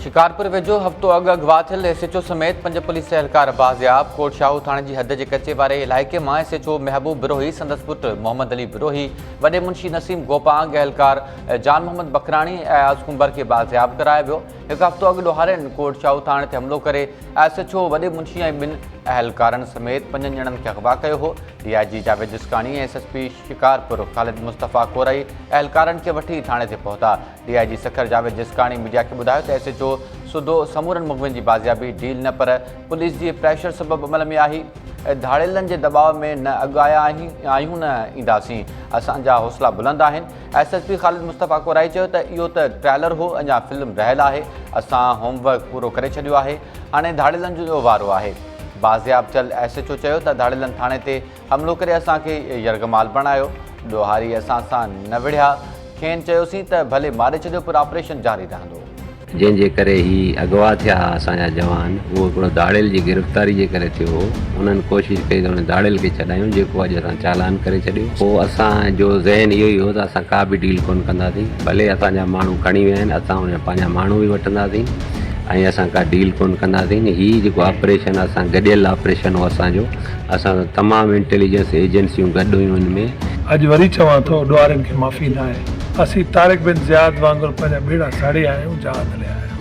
शिकारपुर वेझो हफ़्तो अॻु अगवा थियल SHO समेत 5 पुलिस एहलकार बाज़ियाब। कोट शाहू थाणे जी हद जे कचे वारे इलाइक़े मां SHO महबूब बिरोही, संदसि पुटु मोहम्मद अली बिरोही, वॾे मुंशी नसीम गोपांग, एहलकार जान मोहम्मद बकराणी ऐं अयाज़ कुंबर खे बाज़ियाब करायो वियो। हिकु हफ़्तो अॻु ॾोहारियुनि कोट शाहू थाणे ते हमिलो करे SHO वॾे मुंशी ऐं 2 एहलकारनि समेत 5 ॼणनि खे अगवा कयो हो। DIG जावेद जिस्काणी ऐं SSP शिकारपुर ख़ालिद मुस्तफ़ा कोरई एहलकारनि खे वठी थाणे ते पहुता। DIG सखर जावेद जिस्काणी मीडिया खे ॿुधायो त SHO सुधो समूरनि मुग़वियुनि जी बाज़ियाबी डील न पर पुलिस जी प्रेशर सबबि अमल में आई। धाड़ेलनि जे दबाव में न अॻु आहियूं न ईंदासीं, असांजा हौसला बुलंद आहिनि। SSP ख़ालिद मुस्तफ़ा कोराई चयो त इहो त ट्रेलर हो, अञा फिल्म रहियल आहे। असां होमवर्क पूरो करे छॾियो आहे, हाणे धाड़ेलनि जो वारो आहे। बाज़ियाब थियल SHO चयो त धाड़ेलनि थाणे ते हमिलो करे असांखे यरगमाल बणायो। ॾोहारी असां सां न विढ़िया, खेनि चयोसीं त भले मारे छॾियो पर ऑपरेशन जारी रहंदो। जंहिंजे करे ही अगवा थिया असांजा जवान, उहो हिकिड़ो दाड़ेल जी गिरफ़्तारी जे करे थियो हो। उन्हनि कोशिशि कई त उन दाड़ेल खे छॾायूं, जेको अॼु असां चालान करे छॾियो। पोइ असांजो ज़हन इहो ई हो त असां का बि डील कोन कंदासीं, भले असांजा माण्हू खणी विया आहिनि, असां उन पंहिंजा माण्हू बि वठंदासीं ऐं असां का डील कोन कंदासीं। हीउ जेको ऑपरेशन असां गॾियल ऑपरेशन हो असांजो, असां तमामु इंटेलिजेंस एजेंसियूं गॾु हुयूं हिन में। अॼु वरी चवां थो, ॾोहारियुनि खे माफ़ी न आहे। असीं तारिक बिन ज़ियाद वांगुरु पंहिंजा ॿेड़ा साड़े आया आहियूं, जहाज़ हलिया आहियूं।